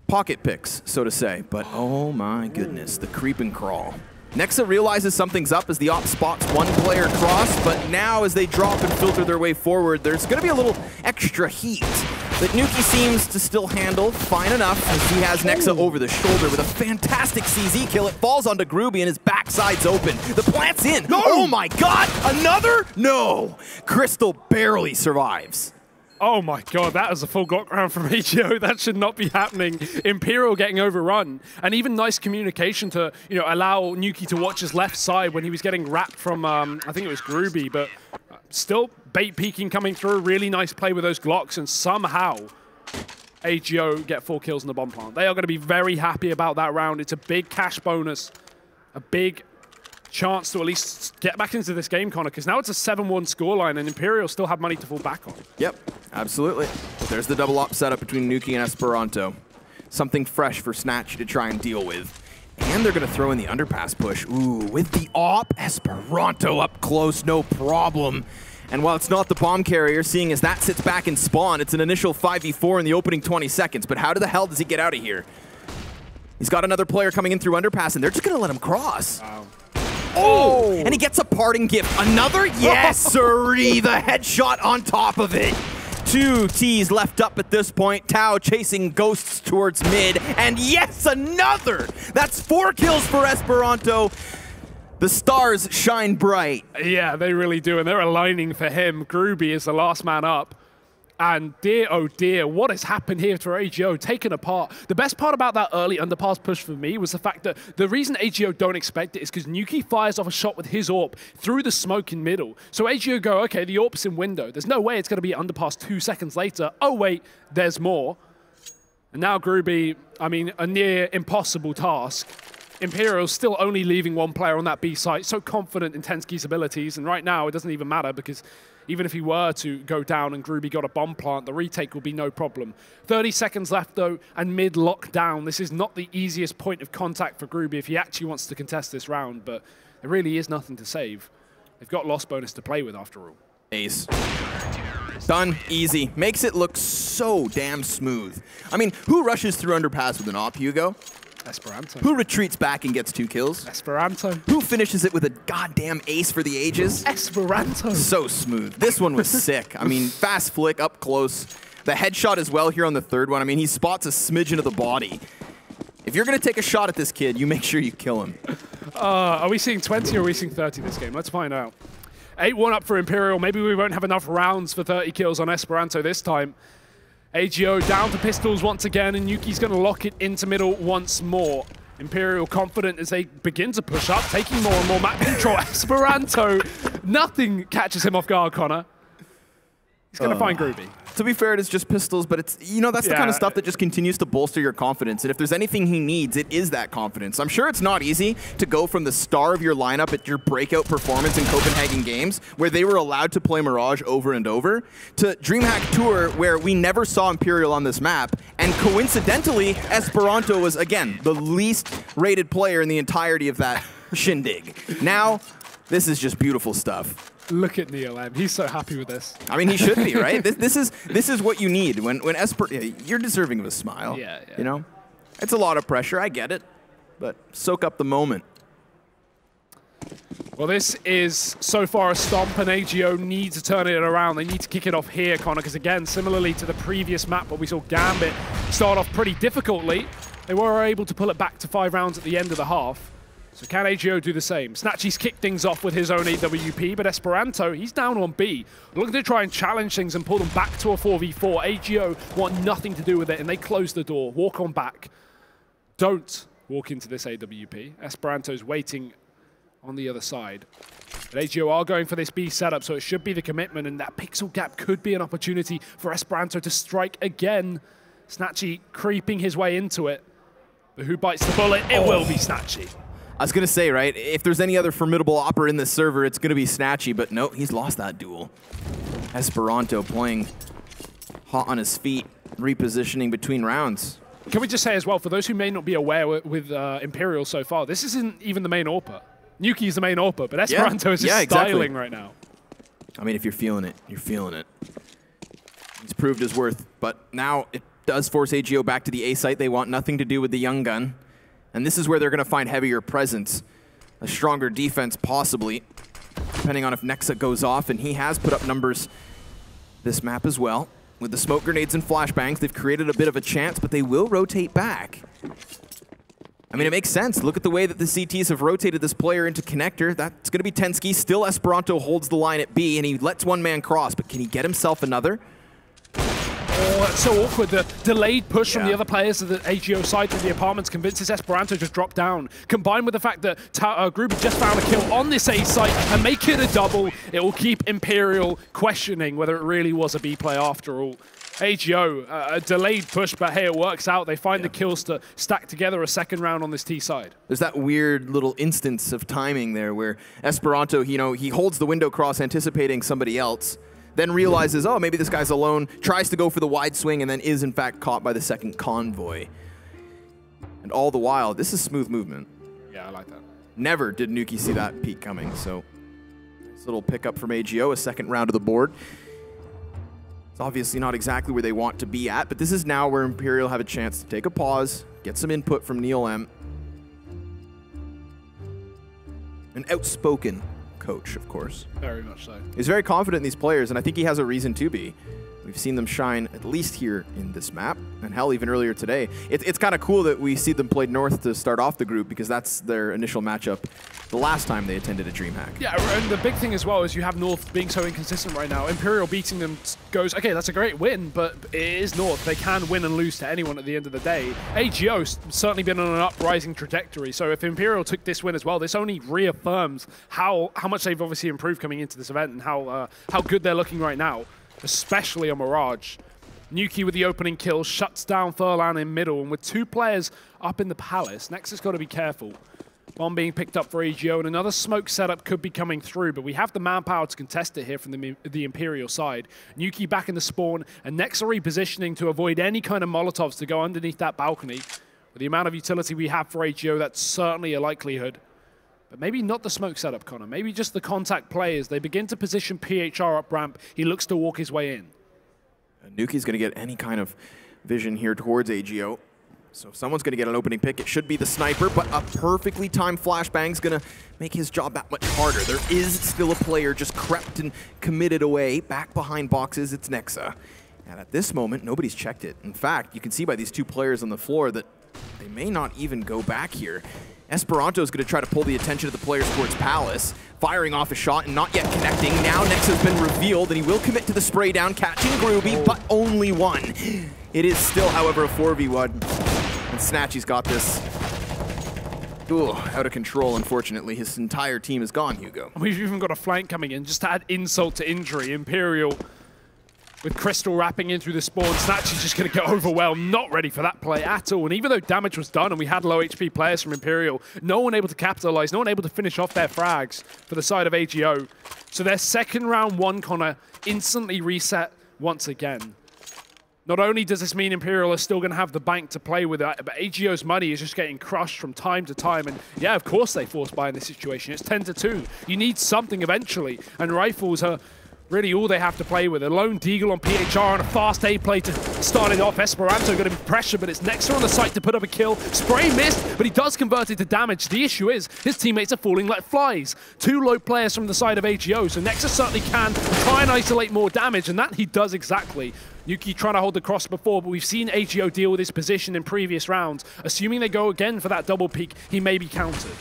Pocket picks, so to say. But oh my goodness, the creep and crawl. Nexa realizes something's up as the op spots one player cross, but now as they drop and filter their way forward, there's going to be a little extra heat that Nuki seems to still handle fine enough as he has Nexa over the shoulder with a fantastic CZ kill. It falls onto Groovy and his backside's open. The plant's in. No! Oh my god! Another? No! kRYSTAL barely survives. Oh my god, that is a full Glock round from AGO. That should not be happening. Imperial getting overrun. And even nice communication to, you know, allow Nuki to watch his left side when he was getting wrapped from, I think it was Groovy, but still bait peeking coming through. Really nice play with those Glocks, and somehow AGO get 4 kills in the bomb plant. They are going to be very happy about that round. It's a big cash bonus, a big chance to at least get back into this game, Connor, because now it's a 7-1 scoreline and Imperial still have money to fall back on. Yep, absolutely. There's the double op setup between Nuki and Esperanto. Something fresh for Snatch to try and deal with. And they're going to throw in the underpass push. Ooh, with the op, Esperanto up close, no problem. And while it's not the bomb carrier, seeing as that sits back in spawn, it's an initial 5v4 in the opening 20 seconds. But how the hell does he get out of here? He's got another player coming in through underpass, and they're just going to let him cross. Wow. Oh! And he gets a parting gift. Another? Yes, sirree! The headshot on top of it. 2 Ts left up at this point. Tao chasing ghosts towards mid. And yes, another! That's 4 kills for Esperanto. The stars shine bright. Yeah, they really do, and they're aligning for him. Groovy is the last man up. And dear, oh dear, what has happened here for AGO, taken apart. The best part about that early underpass push for me was the fact that the reason AGO don't expect it is because Nuki fires off a shot with his AWP through the smoke in middle. So AGO go, okay, the AWP's in window. There's no way it's going to be underpass 2 seconds later. Oh wait, there's more. And now Groovy, I mean, a near impossible task. Imperial still only leaving 1 player on that B site, so confident in Tensky's abilities, and right now it doesn't even matter because even if he were to go down and Groovy got a bomb plant, the retake will be no problem. 30 seconds left though, and mid lockdown. This is not the easiest point of contact for Groovy if he actually wants to contest this round, but there really is nothing to save. They've got loss bonus to play with after all. Ace. Done. Easy. Makes it look so damn smooth. I mean, who rushes through underpass with an op, Hugo? Esperanto. Who retreats back and gets 2 kills? Esperanto. Who finishes it with a goddamn ace for the ages? Esperanto. So smooth. This one was sick. I mean, fast flick up close. The headshot as well here on the third one. I mean, he spots a smidgen of the body. If you're going to take a shot at this kid, you make sure you kill him. Are we seeing 20 or are we seeing 30 this game? Let's find out. 8-1 up for Imperial. Maybe we won't have enough rounds for 30 kills on Esperanto this time. AGO down to pistols once again, and Yuki's going to lock it into middle once more. Imperial confident as they begin to push up, taking more and more map control. Esperanto, nothing catches him off guard, Connor. He's going to find Groovy. To be fair, it is just pistols, but it's, you know, that's the kind of stuff that just continues to bolster your confidence. And if there's anything he needs, it is that confidence. I'm sure it's not easy to go from the star of your lineup at your breakout performance in Copenhagen Games, where they were allowed to play Mirage over and over, to DreamHack Tour, where we never saw Imperial on this map. And coincidentally, Esperanto was, again, the least rated player in the entirety of that shindig. Now, this is just beautiful stuff. Look at NeoM. He's so happy with this. I mean, he should be, right? This is what you need when you're deserving of a smile. Yeah. You know, it's a lot of pressure. I get it, but soak up the moment. Well, this is so far a stomp, and AGO need to turn it around. They need to kick it off here, Connor, because again, similarly to the previous map where we saw Gambit start off pretty difficultly, they were able to pull it back to 5 rounds at the end of the half. So can AGO do the same? Snatchy's kicked things off with his own AWP, but Esperanto, he's down on B. Looking to try and challenge things and pull them back to a 4v4. AGO want nothing to do with it, and they close the door. Walk on back. Don't walk into this AWP. Esperanto's waiting on the other side. But AGO are going for this B setup, so it should be the commitment, and that pixel gap could be an opportunity for Esperanto to strike again. Snatchy creeping his way into it. But who bites the bullet? It will be Snatchy. I was going to say, right, if there's any other formidable opera in this server, it's going to be Snatchy, but no, he's lost that duel. Esperanto playing hot on his feet, repositioning between rounds. Can we just say as well, for those who may not be aware with Imperial so far, this isn't even the main AWPer. Nuki's the main AWPer, but Esperanto is just styling right now. I mean, if you're feeling it, you're feeling it. He's proved his worth, but now it does force AGO back to the A site. They want nothing to do with the young gun. And this is where they're going to find heavier presence, a stronger defense possibly, depending on if Nexa goes off. And he has put up numbers this map as well. With the smoke grenades and flashbangs, they've created a bit of a chance, but they will rotate back. I mean, it makes sense. Look at the way that the CTs have rotated this player into connector. That's going to be Tensky. Still Esperanto holds the line at B, and he lets one man cross, but can he get himself another? Oh, that's so awkward. The delayed push from the other players of the AGO side through the apartments convinces Esperanto to drop down. Combined with the fact that Groovy just found a kill on this A site and make it a double, it will keep Imperial questioning whether it really was a B play after all. AGO, a delayed push, but hey, it works out. They find the kills to stack together a second round on this T side. There's that weird little instance of timing there where Esperanto, you know, he holds the window cross anticipating somebody else, then realizes, oh, maybe this guy's alone, tries to go for the wide swing, and then is, in fact, caught by the second convoy. And all the while, this is smooth movement. Yeah, I like that. Never did Nuki see that peak coming, so nice little pickup from AGO, a second round of the board. It's obviously not exactly where they want to be at, but this is now where Imperial have a chance to take a pause, get some input from NeoM. An outspoken coach, of course. Very much so. He's very confident in these players, and I think he has a reason to be. We've seen them shine at least here in this map, and hell, even earlier today. It's kind of cool that we see them play North to start off the group, because that's their initial matchup the last time they attended a DreamHack. Yeah, and the big thing as well is you have North being so inconsistent right now. Imperial beating them goes, okay, that's a great win, but it is North. They can win and lose to anyone at the end of the day. AGO's certainly been on an uprising trajectory, so if Imperial took this win as well, this only reaffirms how much they've obviously improved coming into this event and how good they're looking right now, especially on Mirage. Nuki with the opening kill shuts down Furlan in middle, and with 2 players up in the Palace, Nexus got to be careful. Bomb being picked up for AGO, and another smoke setup could be coming through, but we have the manpower to contest it here from the Imperial side. Nuki back in the spawn, and Nexa repositioning to avoid any kind of Molotovs to go underneath that balcony. With the amount of utility we have for AGO, that's certainly a likelihood. But maybe not the smoke setup, Connor. Maybe just the contact players. They begin to position PHR up ramp. He looks to walk his way in. Nuki's going to get any kind of vision here towards AGO. So if someone's going to get an opening pick, it should be the sniper, but a perfectly timed flashbang's going to make his job that much harder. There is still a player just crept and committed away. Back behind boxes, it's Nexa. And at this moment, nobody's checked it. In fact, you can see by these two players on the floor that they may not even go back here. Esperanto's going to try to pull the attention of the players towards Palace, firing off a shot and not yet connecting. Now Nexa's been revealed, and he will commit to the spray down, catching Groovy, but only one. It is still, however, a 4v1, and Snatchy's got this. Ooh, out of control, unfortunately. His entire team is gone, Hugo. We've even got a flank coming in, just to add insult to injury. Imperial with kRYSTAL wrapping in through the spawn. Snatchy's just going to get overwhelmed, not ready for that play at all. And even though damage was done and we had low HP players from Imperial, no one able to capitalize, no one able to finish off their frags for the side of AGO. So their second round one, Connor, instantly reset once again. Not only does this mean Imperial are still going to have the bank to play with it, but AGO's money is just getting crushed from time to time. And yeah, of course they force buy in this situation. It's 10-2. You need something eventually. And rifles are really all they have to play with. A lone Deagle on PHR on a fast A play to start it off. Esperanto going to be pressure, but it's Nexa on the site to put up a kill. Spray missed, but he does convert it to damage. The issue is his teammates are falling like flies. Two low players from the side of AGO, so Nexa certainly can try and isolate more damage, and that he does exactly. Yuki trying to hold the cross before, but we've seen AGO deal with his position in previous rounds. Assuming they go again for that double peek, he may be countered.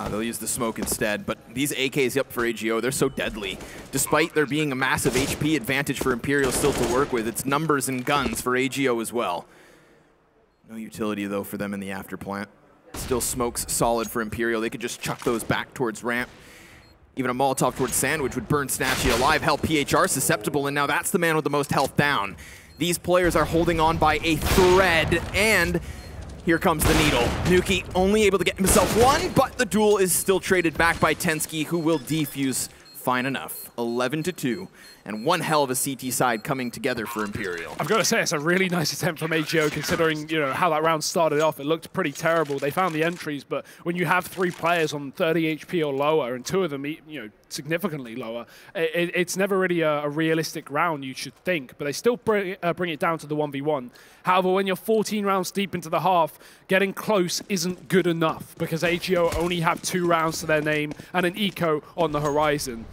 They'll use the smoke instead, but these AKs up for AGO, they're so deadly. Despite there being a massive HP advantage for Imperial still to work with, it's numbers and guns for AGO as well. No utility, though, for them in the after plant. Still smoke's solid for Imperial. They could just chuck those back towards ramp. Even a Molotov towards Sandwich would burn Snatchy alive. Hell, PHR susceptible, and now that's the man with the most health down. These players are holding on by a thread, and here comes the needle. Nuki only able to get himself one, but the duel is still traded back by Tensky, who will defuse fine enough. 11-2, and one hell of a CT side coming together for Imperial. I've got to say, it's a really nice attempt from AGO, considering how that round started off. It looked pretty terrible. They found the entries, but when you have three players on 30 HP or lower, and two of them, significantly lower, it's never really a realistic round, you should think. But they still bring it down to the 1v1. However, when you're 14 rounds deep into the half, getting close isn't good enough, because AGO only have 2 rounds to their name and an eco on the horizon.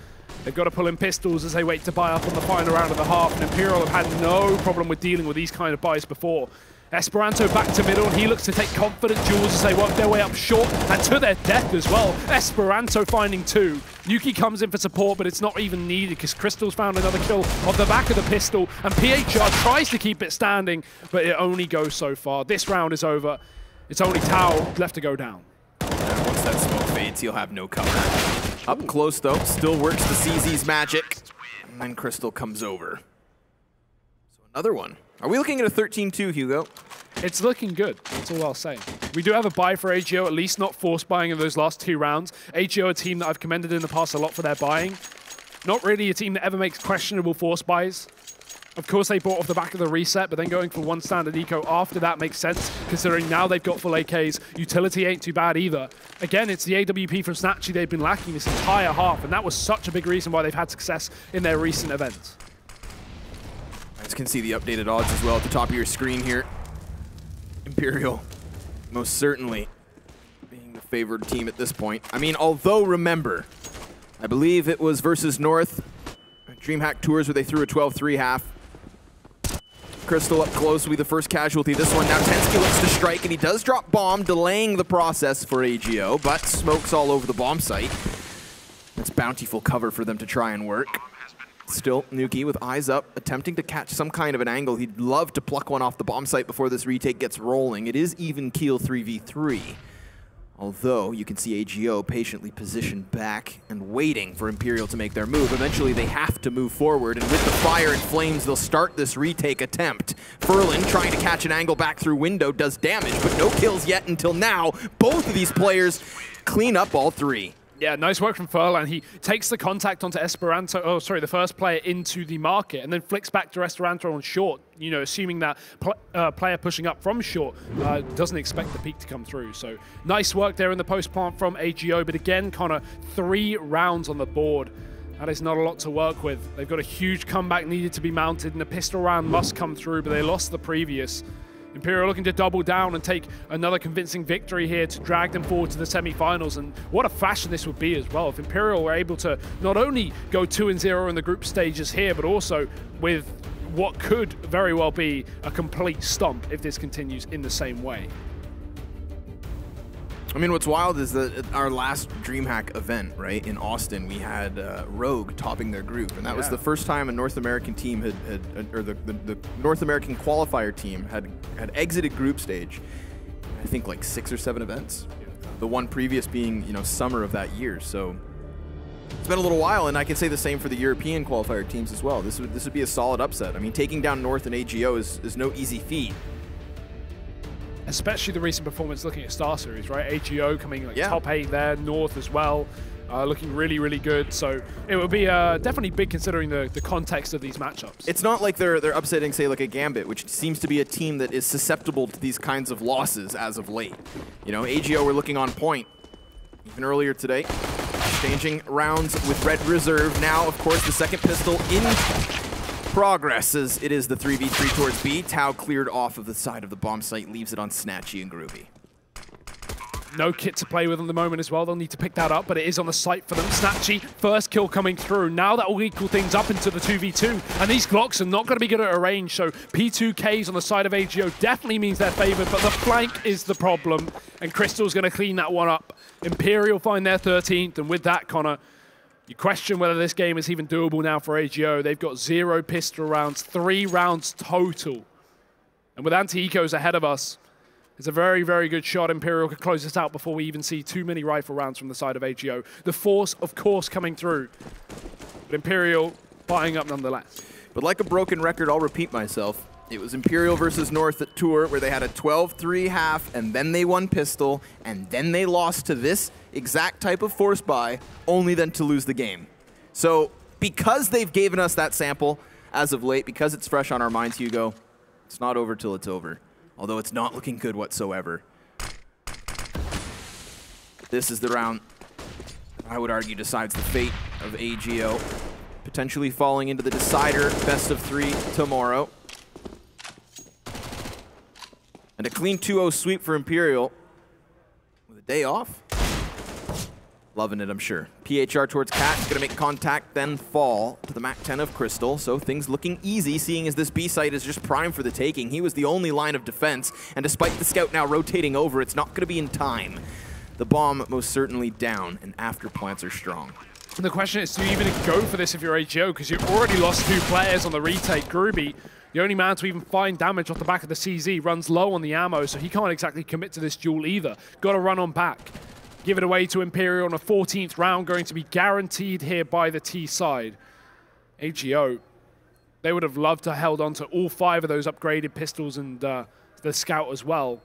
They've got to pull in pistols as they wait to buy up on the final round of the half, and Imperial have had no problem with dealing with these kind of buys before. Esperanto back to middle, and he looks to take confident duels as they work their way up short, and to their death as well. Esperanto finding 2. Yuki comes in for support, but it's not even needed because kRYSTAL's found another kill off the back of the pistol, and PHR tries to keep it standing, but it only goes so far. This round is over. It's only Tao left to go down. Yeah, once that smoke fades, he'll have no cover. Up close, though, still works the CZ's magic, and then kRYSTAL comes over. So another one. Are we looking at a 13-2, Hugo? It's looking good, that's all I'll say. We do have a buy for AGO, at least not force buying in those last 2 rounds. AGO, a team that I've commended in the past a lot for their buying. Not really a team that ever makes questionable force buys. Of course, they bought off the back of the reset, but then going for 1 standard eco after that makes sense, considering now they've got full AKs. Utility ain't too bad either. Again, it's the AWP from Snatchy they've been lacking this entire half, and that was such a big reason why they've had success in their recent events. You guys can see the updated odds as well at the top of your screen here. Imperial, most certainly being the favored team at this point. I mean, although remember, I believe it was versus North, DreamHack Tours, where they threw a 12-3 half. kRYSTAL up close will be the first casualty. This one now, Tensky looks to strike, and he does drop bomb, delaying the process for AGO, but smoke's all over the bomb site. That's bountiful cover for them to try and work. Still, Nuki with eyes up, attempting to catch some kind of an angle. He'd love to pluck one off the bomb site before this retake gets rolling. It is even keel 3v3. Although, you can see AGO patiently positioned back and waiting for Imperial to make their move. Eventually, they have to move forward, and with the fire and flames, they'll start this retake attempt. Furlan, trying to catch an angle back through window, does damage, but no kills yet until now. Both of these players clean up all 3. Yeah, nice work from Furlan. He takes the contact onto Esperanto, the first player into the market, and then flicks back to Esperanto on short, assuming that player pushing up from short doesn't expect the peak to come through. So nice work there in the post plant from AGO, but again, Connor, 3 rounds on the board. That is not a lot to work with. They've got a huge comeback needed to be mounted, and a pistol round must come through, but they lost the previous. Imperial looking to double down and take another convincing victory here to drag them forward to the semi-finals. And what a fashion this would be as well if Imperial were able to not only go 2-0 in the group stages here, but also with what could very well be a complete stomp if this continues in the same way. I mean, what's wild is that our last DreamHack event, right, in Austin, we had Rogue topping their group, and that was the first time a North American team or the North American qualifier team had exited group stage. I think like 6 or 7 events. The one previous being, you know, summer of that year. So it's been a little while, and I can say the same for the European qualifier teams as well. This would be a solid upset. I mean, taking down North and AGO is no easy feat. Especially the recent performance looking at Star Series, right? AGO coming like top 8 there, North as well, looking really, really good. So it would be definitely big considering the context of these matchups. It's not like they're upsetting, say, like a Gambit, which seems to be a team that is susceptible to these kinds of losses as of late. You know, AGO were looking on point even earlier today, exchanging rounds with Red Reserve. Now, of course, the second pistol in progress as it is the 3v3 towards B. Tau cleared off of the side of the bomb site, leaves it on Snatchy and Groovy. No kit to play with at the moment as well. They'll need to pick that up, but it is on the site for them. Snatchy, first kill coming through. Now that will equal things up into the 2v2, and these Glocks are not going to be good at a range, so P2Ks on the side of AGO definitely means they're favored, but the flank is the problem, and kRYSTAL's going to clean that one up. Imperial find their 13th, and with that, Connor, you question whether this game is even doable now for AGO. They've got 0 pistol rounds, 3 rounds total. And with anti-ecos ahead of us, it's a very, very good shot. Imperial could close this out before we even see too many rifle rounds from the side of AGO. The force, of course, coming through. But Imperial buying up nonetheless. But like a broken record, I'll repeat myself. It was Imperial versus North at Tour, where they had a 12-3 half, and then they won pistol, and then they lost to this exact type of force buy, only then to lose the game. So because they've given us that sample as of late, because it's fresh on our minds, Hugo, it's not over till it's over. Although it's not looking good whatsoever. This is the round, I would argue, decides the fate of AGO, potentially falling into the decider best of 3 tomorrow. And a clean 2-0 sweep for Imperial with a day off. Loving it, I'm sure. PHR towards Cat, gonna make contact, then fall to the MAC-10 of kRYSTAL. So things looking easy, seeing as this B site is just prime for the taking. He was the only line of defense, and despite the scout now rotating over, it's not gonna be in time. The bomb most certainly down, and after plants are strong. And the question is, do you even go for this if you're AGO? Because you've already lost 2 players on the retake. Groovy, the only man to even find damage off the back of the CZ, runs low on the ammo, so he can't exactly commit to this duel either. Got to run on back. Give it away to Imperial on a 14th round, going to be guaranteed here by the T side. AGO, they would have loved to have held on to all 5 of those upgraded pistols and the Scout as well.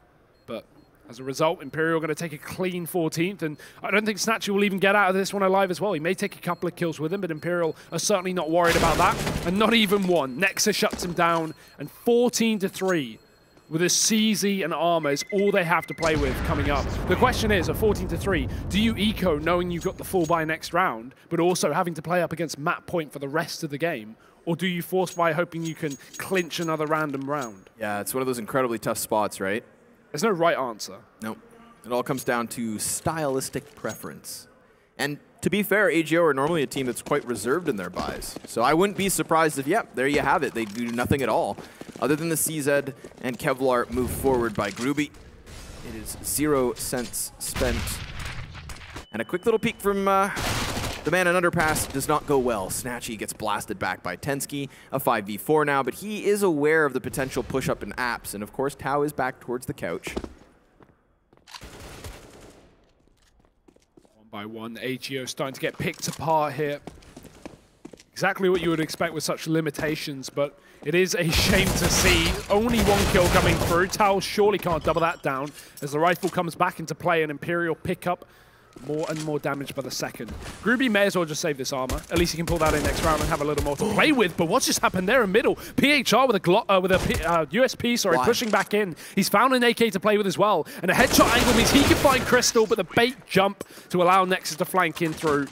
But as a result, Imperial going to take a clean 14th, and I don't think Snatchy will even get out of this one alive as well. He may take a couple of kills with him, but Imperial are certainly not worried about that, and not even one. Nexus shuts him down, and 14-3. With a CZ and armor is all they have to play with coming up. The question is, at 14-3, do you eco knowing you've got the full buy next round, but also having to play up against map point for the rest of the game? Or do you force buy hoping you can clinch another random round? Yeah, it's one of those incredibly tough spots, right? There's no right answer. Nope. It all comes down to stylistic preference. And to be fair, AGO are normally a team that's quite reserved in their buys. So I wouldn't be surprised if, yep, there you have it. They do nothing at all. Other than the CZ and Kevlar move forward by Groovy. It is 0 cents spent. And a quick little peek from the man in Underpass does not go well. Snatchy gets blasted back by Tensky, a 5v4 now, but he is aware of the potential push-up in apps. And of course, Tau is back towards the couch. By one, AGO starting to get picked apart here. Exactly what you would expect with such limitations, but it is a shame to see only 1 kill coming through. Tau surely can't double that down as the rifle comes back into play and Imperial pick up more and more damage by the second. Groovy may as well just save this armor. At least he can pull that in next round and have a little more to play with. But what's just happened there in middle? PHR with a USP, sorry, pushing back in. He's found an AK to play with as well. And a headshot angle means he can find kRYSTAL, but the bait jump to allow Nexus to flank in through.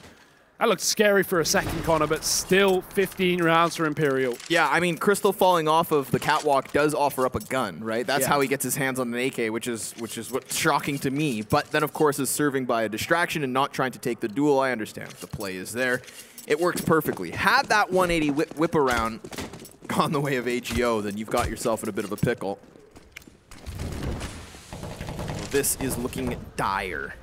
That looked scary for a second, Connor, but still 15 rounds for Imperial. Yeah, I mean, kRYSTAL falling off of the catwalk does offer up a gun, right? That's how he gets his hands on an AK, which is what's shocking to me. But then, of course, is serving by a distraction and not trying to take the duel. I understand the play is there. It works perfectly. Had that 180 whip around gone the way of AGO, then you've got yourself in a bit of a pickle. This is looking dire.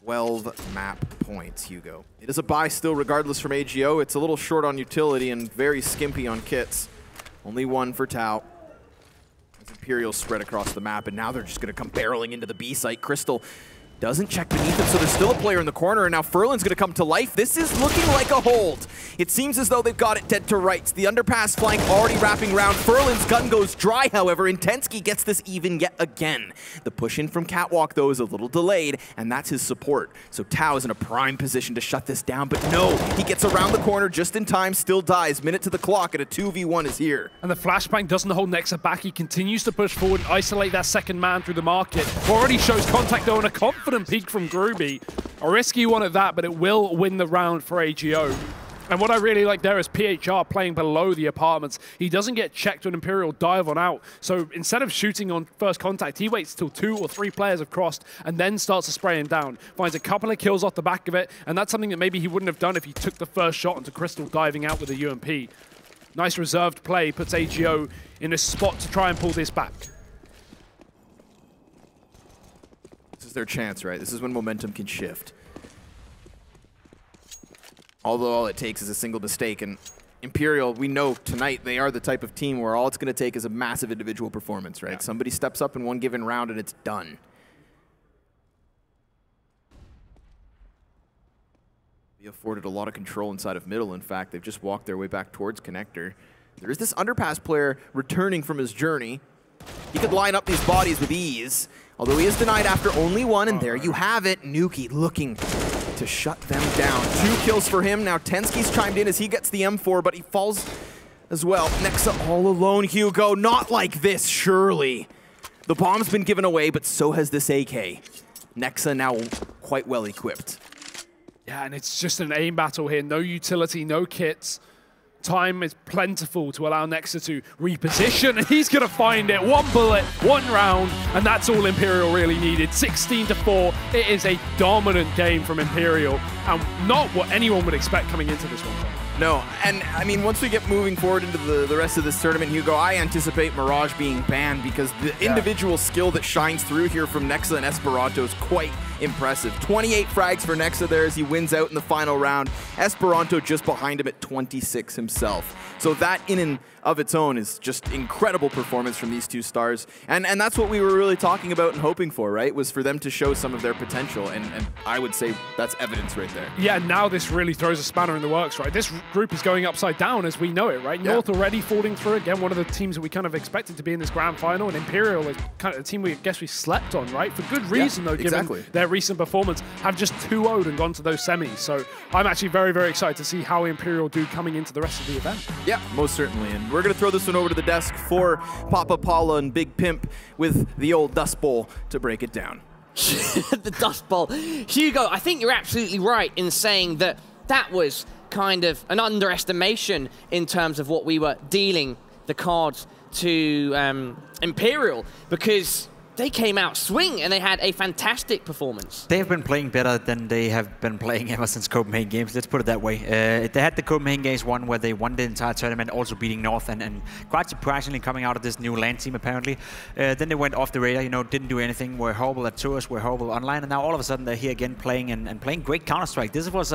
12 map points, Hugo. It is a buy still regardless from AGO. It's a little short on utility and very skimpy on kits. Only one for Tau. As Imperial spread across the map, and now they're just going to come barreling into the B site. kRYSTAL doesn't check beneath him, so there's still a player in the corner, and now Furlan's going to come to life. This is looking like a hold. It seems as though they've got it dead to rights. The underpass flank already wrapping around. Furlan's gun goes dry, however. Intensky gets this even yet again. The push in from Catwalk, though, is a little delayed, and that's his support. So Tau is in a prime position to shut this down, but no, he gets around the corner just in time, still dies. Minute to the clock, and a 2v1 is here. And the flashbang doesn't hold Nexa back. He continues to push forward and isolate that second man through the market. Already shows contact, though, and a confident peek from Groovy. A risky one at that, but it will win the round for AGO. And what I really like there is PHR playing below the apartments. He doesn't get checked when Imperial dive on out. So instead of shooting on first contact, he waits till 2 or 3 players have crossed and then starts to spray him down. Finds a couple of kills off the back of it, and that's something that maybe he wouldn't have done if he took the first shot into kRYSTAL diving out with a UMP. Nice reserved play, puts AGO in a spot to try and pull this back. This is their chance, right? This is when momentum can shift. Although all it takes is a single mistake, and Imperial, we know tonight they are the type of team where all it's going to take is a massive individual performance, right? Yeah. Somebody steps up in one given round and it's done. They afforded a lot of control inside of middle. In fact, they've just walked their way back towards connector. There is this underpass player returning from his journey. He could line up these bodies with ease, although he is denied after only one, and there you have it. Nuki looking to shut them down. 2 kills for him. Now Tensky's chimed in as he gets the M4, but he falls as well. Nexa all alone, Hugo. Not like this, surely. The bomb's been given away, but so has this AK. Nexa now quite well equipped. Yeah, and it's just an aim battle here. No utility, no kits. Time is plentiful to allow Nexa to reposition, and he's going to find it. 1 bullet, 1 round, and that's all Imperial really needed. 16-4. It is a dominant game from Imperial, and not what anyone would expect coming into this one. No, and I mean, once we get moving forward into the rest of this tournament, Hugo, I anticipate Mirage being banned because the individual skill that shines through here from Nexa and Esperanto is quite impressive. 28 frags for Nexa there as he wins out in the final round. Esperanto just behind him at 26 himself. So that in and of its own is just incredible performance from these 2 stars. And that's what we were really talking about and hoping for, right? Was for them to show some of their potential. And I would say that's evidence right there. Yeah, now this really throws a spanner in the works, right? This group is going upside down as we know it, right? Yeah. North already falling through. Again, one of the teams that we kind of expected to be in this grand final. And Imperial is kind of the team we slept on, right? For good reason, though, given their recent performance, have just 2-0'd and gone to those semis. So I'm actually very, very excited to see how Imperial do coming into the rest of the event. Yeah, most certainly. And we're going to throw this one over to the desk for Papa Paula and Big Pimp with the old Dust Bowl to break it down. The Dust Bowl. Hugo, I think you're absolutely right in saying that that was kind of an underestimation in terms of what we were dealing the cards to Imperial, because they came out swing and they had a fantastic performance. They have been playing better than they have been playing ever since Copenhagen Games, let's put it that way. They had the Copenhagen Games one where they won the entire tournament, also beating North, and quite surprisingly coming out of this new LAN team apparently. Then they went off the radar, you know, didn't do anything, were horrible at tours, were horrible online, and now all of a sudden they're here again playing and playing great Counter-Strike. This was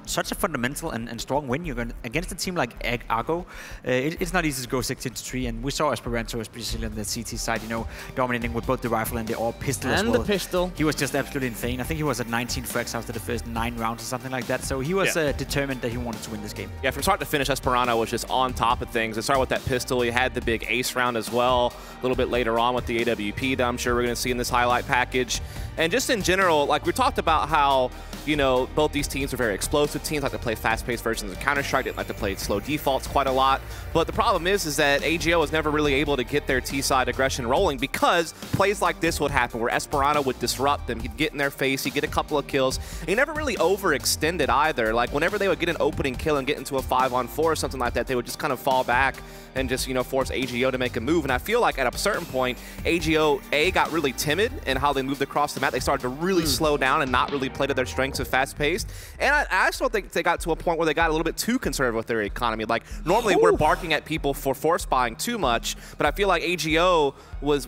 such a fundamental and strong win. You're going against a team like Argo. It's not easy to go 16-3, and we saw Esperanto, especially on the CT side, you know, dominating with both the rifle and the AWP pistol as well. And the pistol. He was just absolutely insane. I think he was at 19 frags after the first 9 rounds or something like that. So he was determined that he wanted to win this game. Yeah, from start to finish, Esperanto was just on top of things. It started with that pistol. He had the big ace round as well. A little bit later on with the AWP that I'm sure we're going to see in this highlight package. And just in general, like we talked about how, you know, both these teams are very explosive teams, like to play fast-paced versions of Counter-Strike, didn't like to play slow defaults quite a lot. But the problem is that AGO was never really able to get their T-side aggression rolling because players plays like this would happen, where Esperanto would disrupt them. He'd get in their face, he'd get a couple of kills. He never really overextended either. Like, whenever they would get an opening kill and get into a 5-on-4 or something like that, they would just kind of fall back and just, you know, force AGO to make a move. And I feel like at a certain point, AGO, got really timid in how they moved across the map. They started to really slow down and not really play to their strengths of fast-paced. And I still think they got to a point where they got a little bit too conservative with their economy. Like, normally we're barking at people for force buying too much, but I feel like AGO was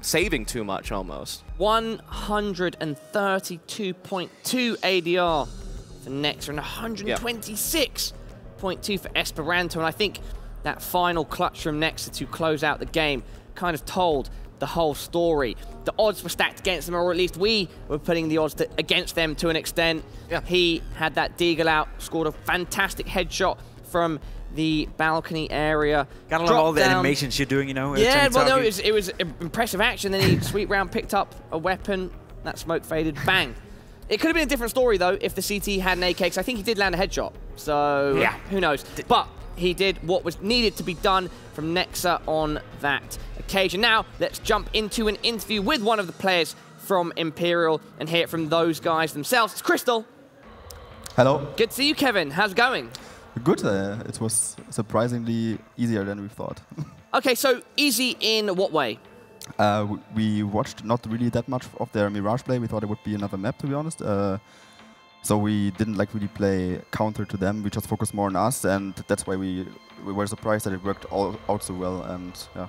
saving too much almost. 132.2 ADR for Nexa and 126.2 for Esperanto. And I think that final clutch from Nexa to close out the game kind of told the whole story. The odds were stacked against them, or at least we were putting the odds against them to an extent. Yeah. He had that deagle out, scored a fantastic headshot from the balcony area. Gotta love all the animations you're doing, you know. Yeah, well, no, it was impressive action. Then he sweep round, picked up a weapon. That smoke faded, bang. It could have been a different story though if the CT had an AK, because I think he did land a headshot. So yeah, who knows? But he did what was needed to be done from Nexa on that occasion. Now, let's jump into an interview with one of the players from Imperial and hear it from those guys themselves. It's kRYSTAL. Hello. Good to see you, Kevin. How's it going? Good. It was surprisingly easier than we thought. Okay, so easy in what way? We watched not really that much of their Mirage play. We thought it would be another map, to be honest. So we didn't really play counter to them. We just focused more on us, and that's why we were surprised that it worked all out so well. And yeah.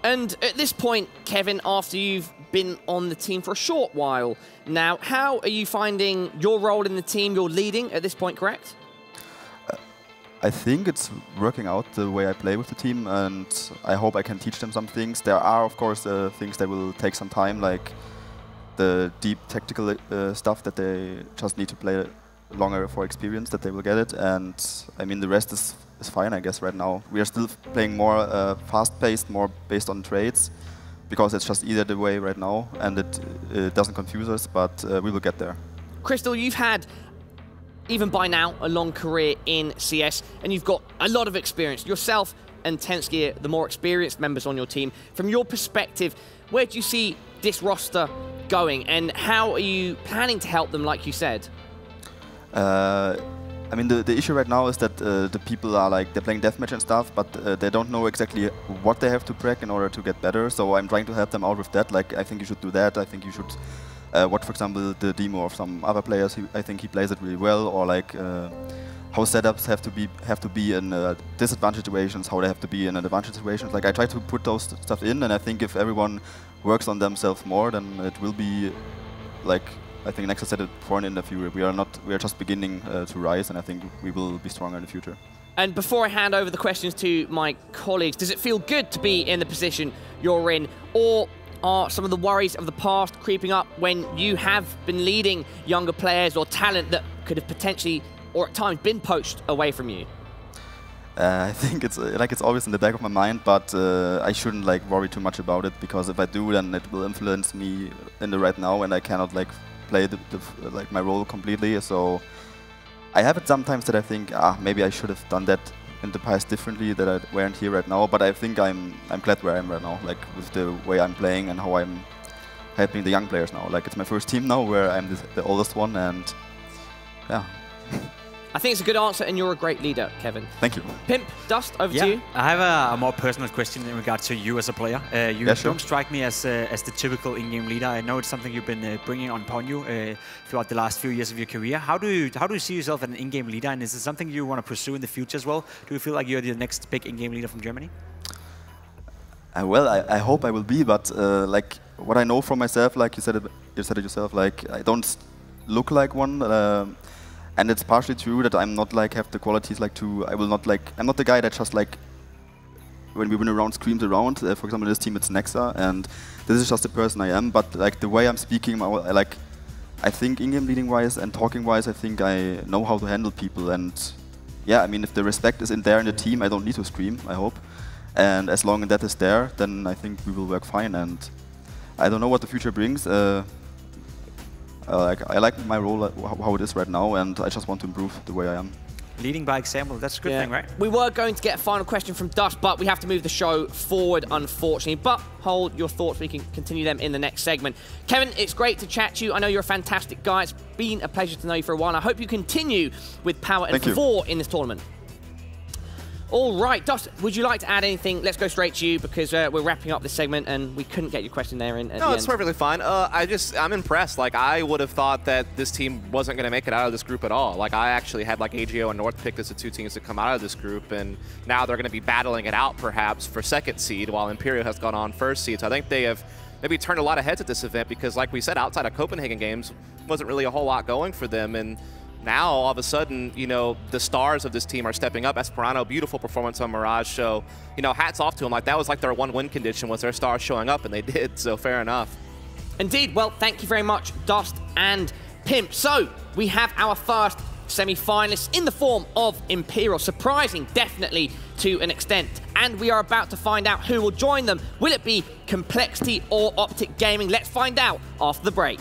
And at this point, Kevin, after you've been on the team for a short while now, how are you finding your role in the team? You're leading at this point, correct? I think it's working out the way I play with the team, and I hope I can teach them some things. There are, of course, things that will take some time, like the deep tactical stuff that they just need to play longer for experience, that they will get it. And I mean, the rest is fine, I guess, right now. We are still playing more fast-paced, more based on trades, because it's just easier the way right now, and it doesn't confuse us, but we will get there. kRYSTAL, you've had, even by now, a long career in CS, and you've got a lot of experience. Yourself and Tensky are the more experienced members on your team. From your perspective, where do you see this roster going, and how are you planning to help them, like you said? I mean, the issue right now is that the people are they're playing deathmatch and stuff, but they don't know exactly what they have to crack in order to get better. So I'm trying to help them out with that. Like, I think you should do that. I think you should watch, for example, the demo of some other players. I think he plays it really well, or how setups have to be in disadvantage situations, how they have to be in advantage situations. Like, I try to put those stuff in, and I think if everyone works on themselves more, then it will be like, I think Nexa said it before in the interview, we are just beginning to rise, and I think we will be stronger in the future. And before I hand over the questions to my colleagues, does it feel good to be in the position you're in, or are some of the worries of the past creeping up when you have been leading younger players or talent that could have potentially, or at times, been poached away from you? I think it's always in the back of my mind, but I shouldn't worry too much about it, because if I do, then it will influence me in the right now, and I cannot play my role completely. So I have it sometimes that I think, maybe I should have done that in the past differently, that I weren't here right now. But I think I'm glad where I am right now, with the way I'm playing and how I'm helping the young players now. It's my first team now where I'm the oldest one, and yeah. I think it's a good answer, and you're a great leader, Kevin. Thank you. Pimp, Dust, over to you. I have a more personal question in regard to you as a player. You don't strike me as the typical in-game leader. I know it's something you've been bringing upon you throughout the last few years of your career. How do you see yourself as an in-game leader, and is it something you want to pursue in the future as well? Do you feel like you're the next big in-game leader from Germany? Well, I hope I will be, but what I know from myself, like you said it yourself, I don't look like one. And it's partially true that I'm not have the qualities I'm not the guy that just when we win a round screams around. For example, in this team it's Nexa, and this is just the person I am. But the way I'm speaking, I think in-game leading wise and talking wise, I think I know how to handle people. And yeah, I mean, if the respect is in there in the team, I don't need to scream, I hope. And as long as that is there, then I think we will work fine. And I don't know what the future brings. I like my role, how it is right now, and I just want to improve the way I am. leading by example. That's a good thing, right? We were going to get a final question from Dust, but we have to move the show forward, unfortunately. But hold your thoughts. We can continue them in the next segment. Kevin, it's great to chat to you. I know you're a fantastic guy. It's been a pleasure to know you for a while. And I hope you continue with power and four in this tournament. All right, Dust, would you like to add anything? Let's go straight to you because we're wrapping up this segment and we couldn't get your question there in at the end. It's perfectly fine. I'm impressed. Like, I would have thought that this team wasn't going to make it out of this group at all. Like, I actually had like AGO and North picked as the 2 teams to come out of this group, and now they're going to be battling it out perhaps for 2nd seed while Imperial has gone on 1st seed. So I think they have maybe turned a lot of heads at this event because, like we said, outside of Copenhagen games, wasn't really a whole lot going for them. And now, all of a sudden, you know, the stars of this team are stepping up. Esperano, beautiful performance on Mirage. So, you know, hats off to them. Like, that was like their 1 win condition was their stars showing up, and they did. So, fair enough. Indeed. Well, thank you very much, Dust and Pimp. So, we have our first semi-finalists in the form of Imperial. Surprising, definitely, to an extent. And we are about to find out who will join them. Will it be Complexity or Optic Gaming? Let's find out after the break.